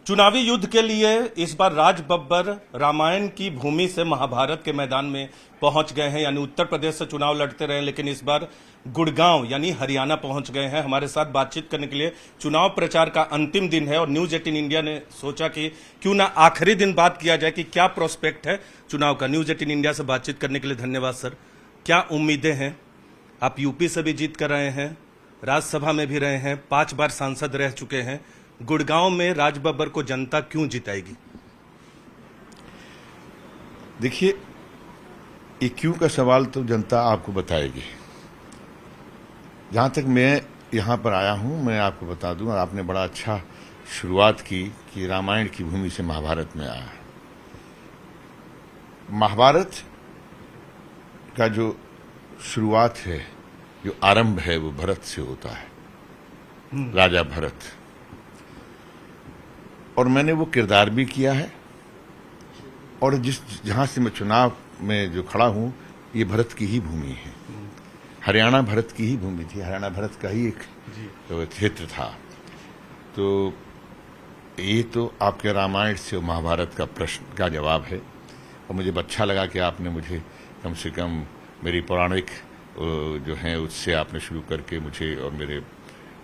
चुनावी युद्ध के लिए इस बार राज बब्बर रामायण की भूमि से महाभारत के मैदान में पहुंच गए हैं। यानी उत्तर प्रदेश से चुनाव लड़ते रहे, लेकिन इस बार गुड़गांव यानी हरियाणा पहुंच गए हैं। हमारे साथ बातचीत करने के लिए चुनाव प्रचार का अंतिम दिन है और न्यूज 18 इंडिया ने सोचा कि क्यों ना आखिरी दिन बात किया जाए कि क्या प्रोस्पेक्ट है चुनाव का। न्यूज 18 इंडिया से बातचीत करने के लिए धन्यवाद सर। क्या उम्मीदें हैं? आप यूपी से भी जीत कर रहे हैं, राज्यसभा में भी रहे हैं, 5 बार सांसद रह चुके हैं। गुड़गांव में राज बब्बर को जनता क्यों जिताएगी? देखिए, ये क्यों का सवाल तो जनता आपको बताएगी। जहां तक मैं यहां पर आया हूं, मैं आपको बता दूं, और आपने बड़ा अच्छा शुरुआत की कि रामायण की भूमि से महाभारत में आया। महाभारत का जो शुरुआत है, जो आरंभ है, वो भरत से होता है, राजा भरत। और मैंने वो किरदार भी किया है। और जहां से मैं चुनाव में जो खड़ा हूं, ये भरत की ही भूमि है। हरियाणा भरत की ही भूमि थी, हरियाणा भरत का ही एक क्षेत्र था। तो ये तो आपके रामायण से महाभारत का प्रश्न का जवाब है। और मुझे अच्छा लगा कि आपने मुझे कम से कम मेरी पौराणिक जो है उससे आपने शुरू करके मुझे और मेरे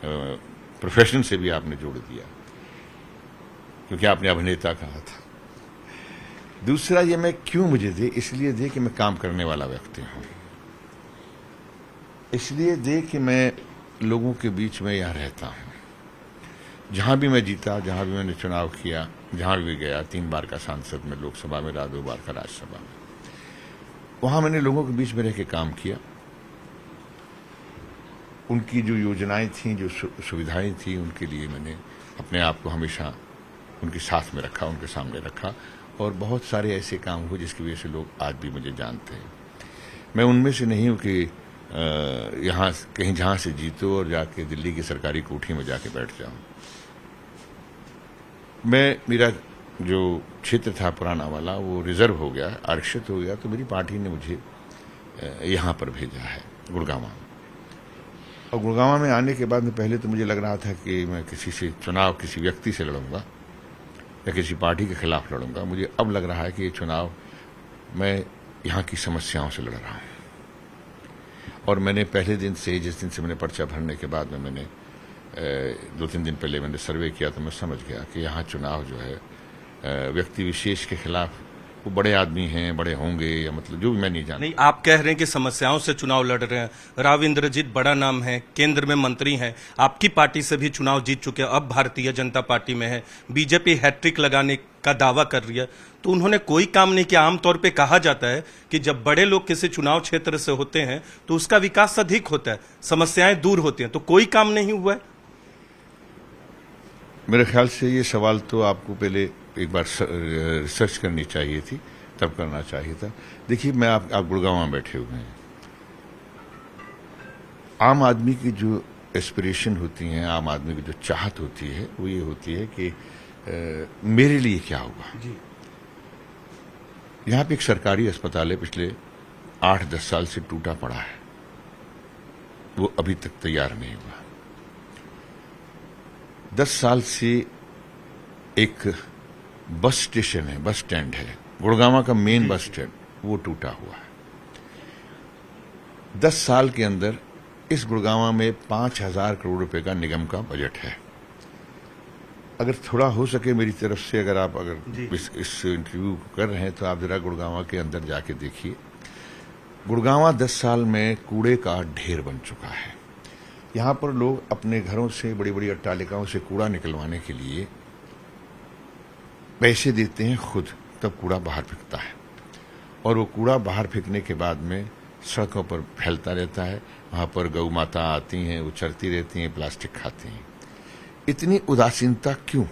प्रोफेशन से भी आपने जोड़ दिया, क्योंकि आपने अभिनेता कहा था। दूसरा, ये मैं क्यों मुझे दे, इसलिए दे कि मैं काम करने वाला व्यक्ति हूं, इसलिए दे कि मैं लोगों के बीच में यहां रहता हूं। जहां भी मैं जीता, जहां भी मैंने चुनाव किया, जहां भी गया, 3 बार का सांसद में लोकसभा में रहा, 2 बार का राज्यसभा में, वहां मैंने लोगों के बीच में रह के काम किया। उनकी जो योजनाएं थी, जो सुविधाएं थी, उनके लिए मैंने अपने आप को हमेशा उनके साथ में रखा, उनके सामने रखा। और बहुत सारे ऐसे काम हुए जिसकी वजह से लोग आज भी मुझे जानते हैं। मैं उनमें से नहीं हूं कि यहां कहीं जहां से जीतो और जाके दिल्ली की सरकारी कोठी में जाके बैठ जाऊं। मेरा जो क्षेत्र था पुराना वाला, वो रिजर्व हो गया, आरक्षित हो गया। तो मेरी पार्टी ने मुझे यहां पर भेजा है, गुड़गांव। और गुड़गांव में आने के बाद में पहले तो मुझे लग रहा था कि मैं किसी से चुनाव किसी व्यक्ति से लड़ूंगा या किसी पार्टी के खिलाफ लड़ूंगा। मुझे अब लग रहा है कि ये चुनाव मैं यहां की समस्याओं से लड़ रहा हूं। और मैंने पहले दिन से, जिस दिन से मैंने पर्चा भरने के बाद में मैंने 2-3 दिन पहले मैंने सर्वे किया, तो मैं समझ गया कि यहां चुनाव जो है व्यक्ति विशेष के खिलाफ, वो बड़े आदमी हैं, बड़े होंगे, या मतलब जो भी मैं नहीं जानता। नहीं, आप कह रहे हैं कि समस्याओं से चुनाव लड़ रहे हैं। राव इंद्रजीत बड़ा नाम है, केंद्र में मंत्री हैं, आपकी पार्टी से भी चुनाव जीत चुके हैं, अब भारतीय जनता पार्टी में है। बीजेपी हैट्रिक लगाने का दावा कर रही है, तो उन्होंने कोई काम नहीं किया। आमतौर पे कहा जाता है कि जब बड़े लोग किसी चुनाव क्षेत्र से होते हैं तो उसका विकास अधिक होता है, समस्याएं दूर होती हैं। तो कोई काम नहीं हुआ है? मेरे ख्याल से ये सवाल तो आपको पहले एक बार रिसर्च करनी चाहिए थी, तब करना चाहिए था। देखिए, मैं आप गुड़गांव में बैठे हुए हैं। आम आदमी की जो एस्पिरेशन होती है, आम आदमी की जो चाहत होती है, वो ये होती है कि मेरे लिए क्या होगा। जी। यहां पे एक सरकारी अस्पताल है, पिछले 8-10 साल से टूटा पड़ा है, वो अभी तक तैयार नहीं हुआ। 10 साल से एक बस स्टेशन है, बस स्टैंड है, गुड़गांव का मेन बस स्टैंड, वो टूटा हुआ है। 10 साल के अंदर इस गुड़गांव में 5,000 करोड़ रुपए का निगम का बजट है। अगर थोड़ा हो सके मेरी तरफ से, अगर आप इस इंटरव्यू कर रहे हैं, तो आप जरा गुड़गांव के अंदर जाके देखिए। गुड़गांव 10 साल में कूड़े का ढेर बन चुका है। यहां पर लोग अपने घरों से, बड़ी बड़ी अट्टालिकाओं से कूड़ा निकलवाने के लिए पैसे देते हैं खुद, तब कूड़ा बाहर फेंकता है। और वो कूड़ा बाहर फेंकने के बाद में सड़कों पर फैलता रहता है। वहां पर गौ माता आती हैं, वो चरती रहती हैं, प्लास्टिक खाती हैं। इतनी उदासीनता क्यों?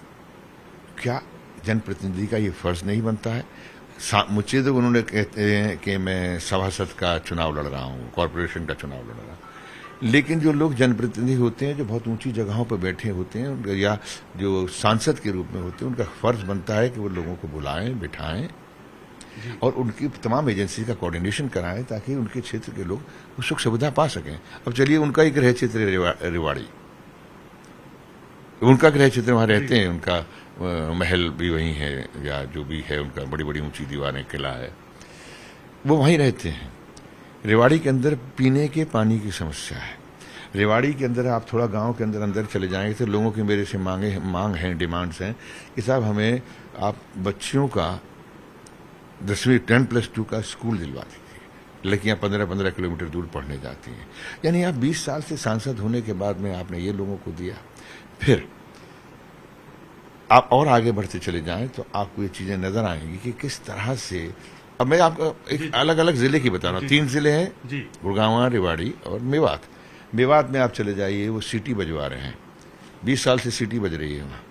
क्या जनप्रतिनिधि का ये फर्ज नहीं बनता है? मुझे तो उन्होंने कहते हैं कि मैं सभासद का चुनाव लड़ रहा हूं, कॉर्पोरेशन का चुनाव लड़ रहा हूं। लेकिन जो लोग जनप्रतिनिधि होते हैं, जो बहुत ऊंची जगहों पर बैठे होते हैं, या जो सांसद के रूप में होते हैं, उनका फर्ज बनता है कि वो लोगों को बुलाएं, बिठाएं और उनकी तमाम एजेंसी का कोऑर्डिनेशन कराएं, ताकि उनके क्षेत्र के लोग सुख सुविधा पा सकें। अब चलिए, उनका ही गृह क्षेत्र रेवाड़ी, उनका गृह क्षेत्र वहां रहते हैं, उनका महल भी वहीं है, या जो भी है उनका, बड़ी बड़ी ऊंची दीवारें, किला है, वो वहीं रहते हैं। रेवाड़ी के अंदर पीने के पानी की समस्या है। रेवाड़ी के अंदर आप थोड़ा गांव के अंदर चले जाएंगे तो लोगों की मेरे से मांग हैं, डिमांड्स हैं कि साहब हमें आप बच्चियों का 10वीं 10+2 का स्कूल दिलवा दीजिए। लड़कियां 15-15 किलोमीटर दूर पढ़ने जाती हैं। यानी आप 20 साल से सांसद होने के बाद में आपने ये लोगों को दिया। फिर आप और आगे बढ़ते चले जाएं तो आपको ये चीजें नजर आएंगी कि किस तरह से। अब मैं आपको एक अलग अलग जिले की बता रहा हूँ। 3 जिले हैं, गुड़गांव, रेवाड़ी और मेवात। मेवात में आप चले जाइए, वो सीटी बजवा रहे हैं। 20 साल से सीटी बज रही है वहाँ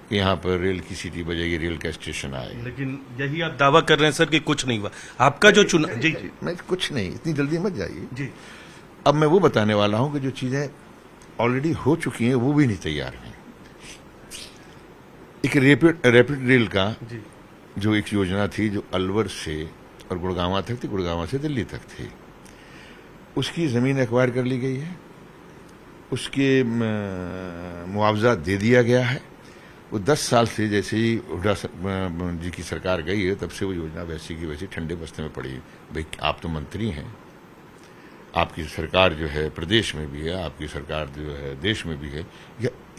कि यहाँ पर रेल की सीटी बजेगी, रेल का स्टेशन आएगा। लेकिन यही आप दावा कर रहे हैं सर कि कुछ नहीं हुआ। आपका जो चुनाव, जी मैं कुछ नहीं, इतनी जल्दी मत जाइए जी। अब मैं वो बताने वाला हूँ कि जो चीजें ऑलरेडी हो चुकी हैं वो भी नहीं तैयार हैं। एक रैपिड रेल का जो एक योजना थी, जो अलवर से और गुड़गांव तक थी, गुड़गांव से दिल्ली तक थी, उसकी जमीन एक्वायर कर ली गई है, उसके मुआवजा दे दिया गया है। वो 10 साल से, जैसे ही हुड्डा जी की सरकार गई है, तब से वो योजना वैसी की वैसी ठंडे बस्ते में पड़ी। भाई आप तो मंत्री हैं, आपकी सरकार जो है प्रदेश में भी है, आपकी सरकार जो है देश में भी है।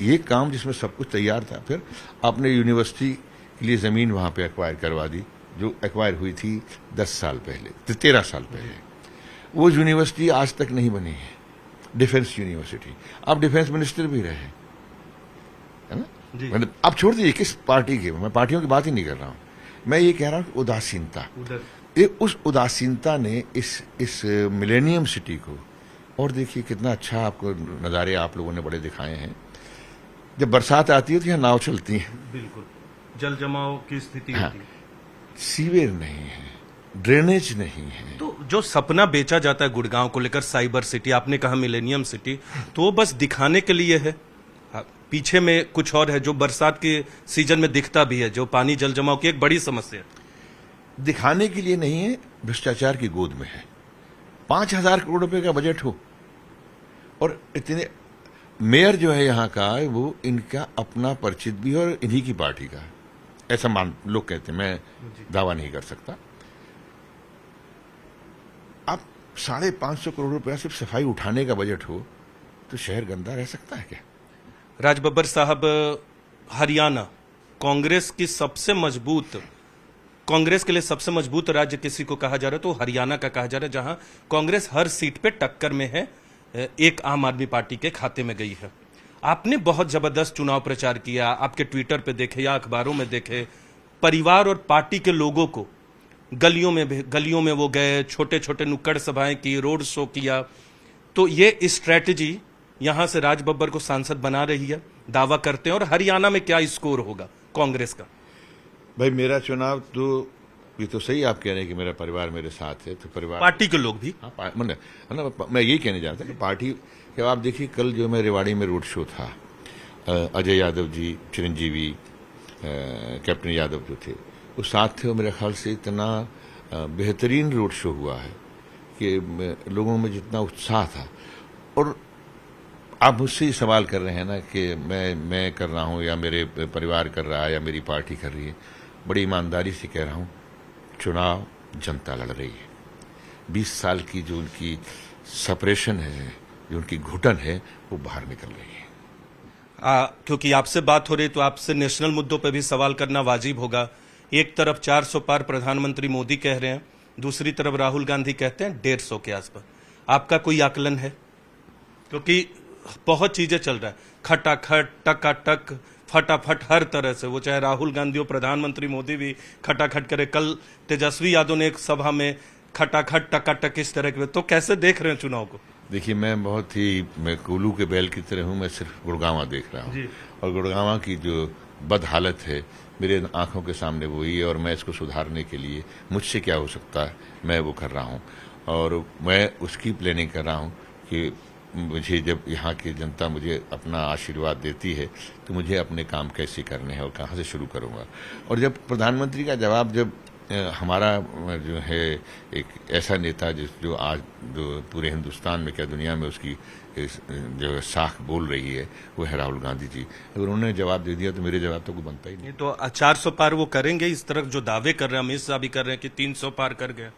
ये काम जिसमें सब कुछ तैयार था, फिर आपने यूनिवर्सिटी के लिए जमीन वहां पे एक्वायर करवा दी, जो एक्वायर हुई थी 10 साल पहले, 13 साल पहले। वो यूनिवर्सिटी आज तक नहीं बनी है, डिफेंस यूनिवर्सिटी। आप डिफेंस मिनिस्टर भी रहे, है ना? मतलब आप छोड़ दीजिए किस पार्टी के, मैं पार्टियों की बात ही नहीं कर रहा हूं। मैं ये कह रहा हूं उदासीनता, उस उदासीनता ने इस मिलेनियम सिटी को, और देखिए कितना अच्छा आपको नज़ारे आप लोगों ने बड़े दिखाए हैं। जब बरसात आती है तो यहाँ नाव चलती है, बिल्कुल जल जमाव की स्थिति होती है। सीवर नहीं है, ड्रेनेज नहीं है। तो जो सपना बेचा जाता है गुड़गांव को लेकर, साइबर सिटी, आपने कहा मिलेनियम सिटी, तो वो बस दिखाने के लिए है, पीछे में कुछ और है जो बरसात के सीजन में दिखता भी है, जो पानी जल जमाव की एक बड़ी समस्या है। दिखाने के लिए नहीं है, भ्रष्टाचार की गोद में है। 5,000 करोड़ रुपए का बजट हो और इतने, मेयर जो है यहाँ का, वो इनका अपना परिचित भी है और इन्हीं की पार्टी का, ऐसा मान लोग कहते हैं, मैं दावा नहीं कर सकता। आप 550 करोड़ रुपया सिर्फ सफाई उठाने का बजट हो तो शहर गंदा रह सकता है क्या? राज बब्बर साहब, हरियाणा कांग्रेस की सबसे मजबूत, कांग्रेस के लिए सबसे मजबूत राज्य किसी को कहा जा रहा है तो हरियाणा का कहा जा रहा है, जहां कांग्रेस हर सीट पे टक्कर में है, एक आम आदमी पार्टी के खाते में गई है। आपने बहुत जबरदस्त चुनाव प्रचार किया, आपके ट्विटर पे देखे या अखबारों में देखे, परिवार और पार्टी के लोगों को गलियों में वो गए, छोटे छोटे नुक्कड़ सभाएं की, रोड शो किया। तो ये स्ट्रैटेजी यहां से राज बब्बर को सांसद बना रही है, दावा करते हैं। और हरियाणा में क्या स्कोर होगा कांग्रेस का? भाई मेरा चुनाव तो, ये तो सही आप कह रहे हैं कि मेरा परिवार मेरे साथ है, तो परिवार, पार्टी के लोग भी, मैं यही कहने जा रहा था कि पार्टी के, आप देखिए कल जो मैं रेवाड़ी में रोड शो था, अजय यादव जी, चिरंजीवी, कैप्टन यादव जो थे वो साथ थे, और मेरे ख्याल से इतना बेहतरीन रोड शो हुआ है कि लोगों में जितना उत्साह था। और आप मुझसे ही सवाल कर रहे हैं ना कि मैं कर रहा हूं या मेरे परिवार कर रहा है या मेरी पार्टी कर रही है। बड़ी ईमानदारी से कह रहा हूं, चुनाव जनता लड़ रही है। 20 साल की जो उनकी सेपरेशन है, जो उनकी घुटन है, वो बाहर निकल रही है। क्योंकि आपसे बात हो रही तो आपसे नेशनल मुद्दों पर भी सवाल करना वाजिब होगा। एक तरफ 400 पार प्रधानमंत्री मोदी कह रहे हैं, दूसरी तरफ राहुल गांधी कहते हैं 150 के आसपास। आपका कोई आकलन है? क्योंकि बहुत चीजें चल रहा है, खटाखट, टकाटक, फटाफट, हर तरह से, वो चाहे राहुल गांधी हो, प्रधानमंत्री मोदी भी खटाखट करे। कल तेजस्वी यादव ने एक सभा में खटाखट, टकाटक इस तरह के। तो कैसे देख रहे हैं चुनाव को? देखिए मैं कोल्हू के बैल की तरह हूं, मैं सिर्फ गुड़गांवा देख रहा हूं, और गुड़गांवा की जो बद हालत है मेरे आंखों के सामने वही है, और मैं इसको सुधारने के लिए मुझसे क्या हो सकता है मैं वो कर रहा हूं। और मैं उसकी प्लानिंग कर रहा हूं कि मुझे, जब यहाँ की जनता मुझे अपना आशीर्वाद देती है, तो मुझे अपने काम कैसे करने हैं और कहाँ से शुरू करूँगा। और जब प्रधानमंत्री का जवाब जब हमारा जो है एक ऐसा नेता जो आज जो पूरे हिंदुस्तान में क्या दुनिया में उसकी जो साख बोल रही है वो है राहुल गांधी जी। अगर उन्होंने जवाब दे दिया तो मेरे जवाब तो कोई बनता ही नहीं। तो 400 पार वो करेंगे? इस तरह जो दावे कर रहे हैं, अमित शाह भी कर रहे हैं कि 300 पार कर गए।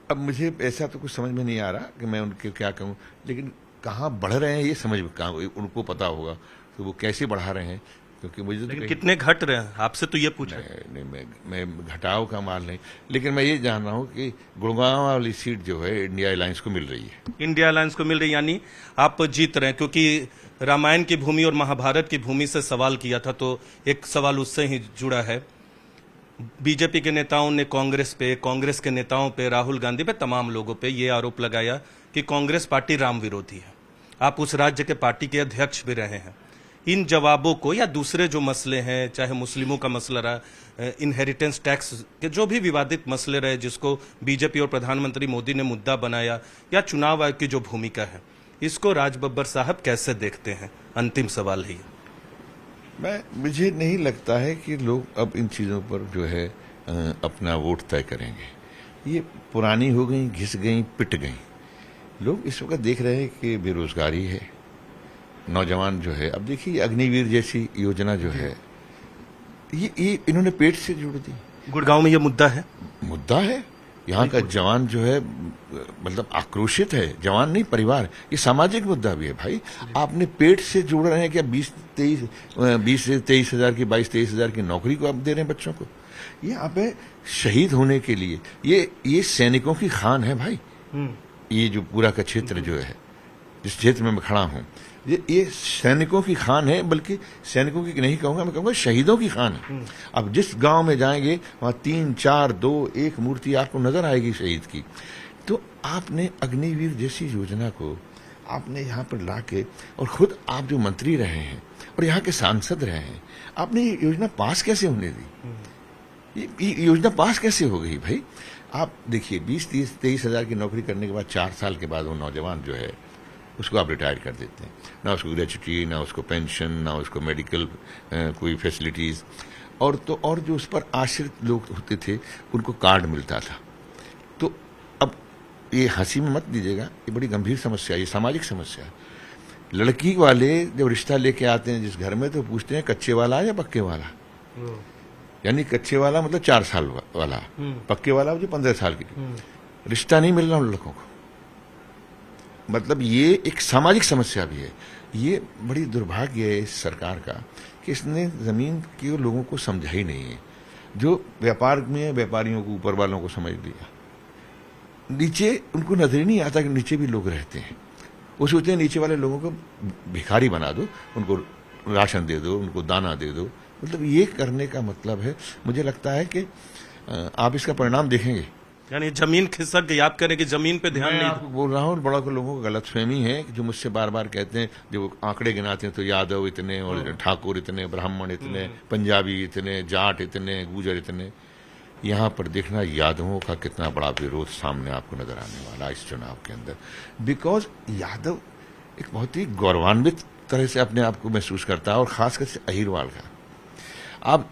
अब मुझे ऐसा तो कुछ समझ में नहीं आ रहा कि मैं उनके क्या कहूँ, लेकिन कहाँ बढ़ रहे हैं ये समझ में कहाँ, उनको पता होगा तो वो कैसे बढ़ा रहे हैं, क्योंकि मुझे लेकिन कितने घट रहे हैं आपसे तो ये पूछा। नहीं, मैं घटाव का माल नहीं, लेकिन मैं ये जान रहा हूँ कि गुड़गांव वाली सीट जो है इंडिया अलायंस को मिल रही है। इंडिया अलायंस को मिल रही, यानी आप जीत रहे हैं। क्योंकि रामायण की भूमि और महाभारत की भूमि से सवाल किया था, तो एक सवाल उससे ही जुड़ा है। बीजेपी के नेताओं ने कांग्रेस पे, कांग्रेस के नेताओं पे, राहुल गांधी पे, तमाम लोगों पे ये आरोप लगाया कि कांग्रेस पार्टी राम विरोधी है। आप उस राज्य के पार्टी के अध्यक्ष भी रहे हैं। इन जवाबों को या दूसरे जो मसले हैं, चाहे मुस्लिमों का मसला रहा, इनहेरिटेंस टैक्स के जो भी विवादित मसले रहे जिसको बीजेपी और प्रधानमंत्री मोदी ने मुद्दा बनाया, या चुनाव आयोग की जो भूमिका है, इसको राज बब्बर साहब कैसे देखते हैं? अंतिम सवाल है ये। मुझे नहीं लगता है कि लोग अब इन चीज़ों पर जो है अपना वोट तय करेंगे। ये पुरानी हो गई, घिस गई, पिट गई। लोग इस वक्त देख रहे हैं कि बेरोजगारी है, नौजवान जो है, अब देखिए अग्निवीर जैसी योजना जो है ये इन्होंने पेट से जोड़ दी। गुड़गांव में ये मुद्दा है। यहाँ का जवान जो है मतलब आक्रोशित है, जवान नहीं परिवार, ये सामाजिक मुद्दा भी है भाई। आपने पेट से जोड़ रहे हैं क्या? 20 से 23 हजार की, 22-23 हजार की नौकरी को आप दे रहे हैं बच्चों को। ये आप शहीद होने के लिए, ये सैनिकों की खान है भाई। ये जो पूरा का क्षेत्र जो है, जिस क्षेत्र में मैं खड़ा हूं, ये सैनिकों की खान है, बल्कि सैनिकों की नहीं कहूंगा, मैं कहूंगा शहीदों की खान है। अब जिस गांव में जाएंगे वहां 3, 4, 2, 1 मूर्ति आपको नजर आएगी शहीद की। तो आपने अग्निवीर जैसी योजना को आपने यहाँ पर लाके, और खुद आप जो मंत्री रहे हैं और यहाँ के सांसद रहे हैं, आपने ये योजना पास कैसे होने दी? ये योजना पास कैसे हो गई भाई? आप देखिए 20-23 हजार की नौकरी करने के बाद 4 साल के बाद वो नौजवान जो है उसको आप रिटायर कर देते हैं। ना उसको ग्रेच्युटी, ना उसको पेंशन, ना उसको मेडिकल कोई फैसिलिटीज, और जो उस पर आश्रित लोग होते थे उनको कार्ड मिलता था। तो अब ये हंसी में मत दीजिएगा, ये बड़ी गंभीर समस्या है, ये सामाजिक समस्या है। लड़की वाले जब रिश्ता लेके आते हैं जिस घर में, तो पूछते हैं कच्चे वाला या पक्के वाला। यानी कच्चे वाला मतलब 4 साल वाला, पक्के वाला जो 15 साल की। रिश्ता नहीं मिल रहा उन लड़कों को। मतलब ये एक सामाजिक समस्या भी है। ये बड़ी दुर्भाग्य है इस सरकार का कि इसने जमीन के लोगों को समझा ही नहीं है। जो व्यापार में व्यापारियों को, ऊपर वालों को समझ लिया, नीचे उनको नजर ही नहीं आता कि नीचे भी लोग रहते हैं। वो सोचते हैं नीचे वाले लोगों को भिखारी बना दो, उनको राशन दे दो, उनको दाना दे दो। मतलब ये करने का मतलब है, मुझे लगता है कि आप इसका परिणाम देखेंगे। यानी जमीन खिसक गई। आप कह रहे हैं कि जमीन पे ध्यान नहीं। आपको बोल रहा हूँ, बड़ा को लोगों को गलतफहमी है जो मुझसे बार बार कहते हैं, जो आंकड़े गिनाते हैं तो यादव इतने, और ठाकुर इतने, ब्राह्मण इतने, पंजाबी इतने, जाट इतने, गुजर इतने। यहाँ पर देखना यादवों का कितना बड़ा विरोध सामने आपको नजर आने वाला इस चुनाव के अंदर। बिकॉज यादव एक बहुत ही गौरवान्वित तरह से अपने आप को महसूस करता है, और खासकर से अहिरवाल का। आप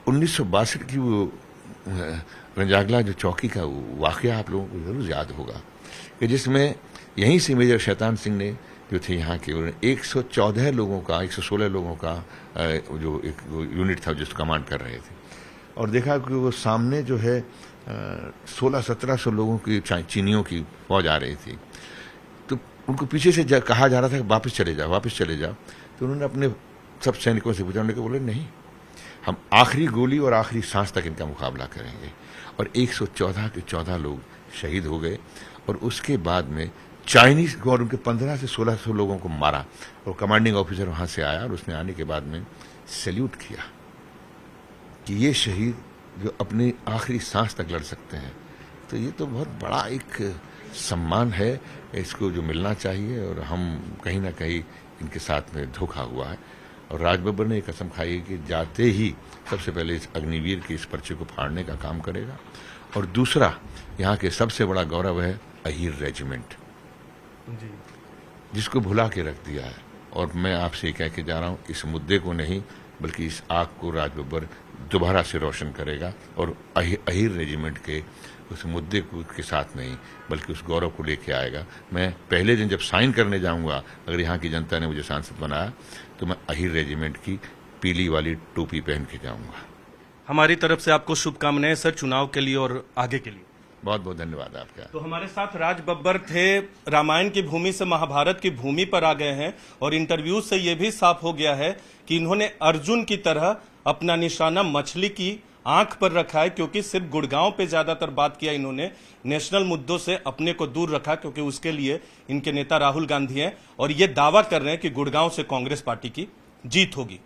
1962 की वो रंजागला जो चौकी का वाकया आप लोगों को जरूर याद होगा, कि जिसमें यहीं से मेजर शैतान सिंह ने जो थे यहाँ के, 114 लोगों का, 116 लोगों का जो एक यूनिट था जिसको कमांड कर रहे थे, और देखा कि वो सामने जो है 1600-1700 लोगों की चीनियों की फौज आ रही थी। तो उनको पीछे से कहा जा रहा था कि वापस चले जाओ, वापस चले जाओ। तो उन्होंने अपने सब सैनिकों से पूछा, उन्होंने बोले नहीं, हम आखिरी गोली और आखिरी सांस तक इनका मुकाबला करेंगे। और 114 के 14 लोग शहीद हो गए, और उसके बाद में चाइनीज को और उनके 15 से 1600 लोगों को मारा, और कमांडिंग ऑफिसर वहां से आया, और उसने आने के बाद में सैल्यूट किया कि ये शहीद जो अपनी आखिरी सांस तक लड़ सकते हैं। तो ये तो बहुत बड़ा एक सम्मान है, इसको जो मिलना चाहिए, और हम कहीं ना कहीं इनके साथ में धोखा हुआ है। और राज बब्बर ने एक कसम खाई है कि जाते ही सबसे पहले इस अग्निवीर के इस पर्चे को फाड़ने का काम करेगा। और दूसरा, यहाँ के सबसे बड़ा गौरव है अहीर रेजिमेंट, जिसको भुला के रख दिया है। और मैं आपसे कह के जा रहा हूँ, इस मुद्दे को नहीं बल्कि इस आग को राज बब्बर दोबारा से रोशन करेगा और अहिर रेजिमेंट के उस मुद्दे के साथ नहीं बल्कि उस गौरव को लेके आएगा। मैं पहले दिन जब साइन करने जाऊंगा, अगर यहाँ की जनता ने मुझे सांसद बनाया तो मैं अहिर रेजिमेंट की पीली वाली टोपी पहन के जाऊंगा। हमारी तरफ से आपको शुभकामनाएं सर, चुनाव के लिए और आगे के लिए। बहुत बहुत धन्यवाद आपका। तो हमारे साथ राज बब्बर थे, रामायण की भूमि से महाभारत की भूमि पर आ गए हैं और इंटरव्यू से यह भी साफ हो गया है कि इन्होंने अर्जुन की तरह अपना निशाना मछली की आंख पर रखा है, क्योंकि सिर्फ गुड़गांव पे ज्यादातर बात किया इन्होंने, नेशनल मुद्दों से अपने को दूर रखा, क्योंकि उसके लिए इनके नेता राहुल गांधी हैं और ये दावा कर रहे हैं कि गुड़गांव से कांग्रेस पार्टी की जीत होगी।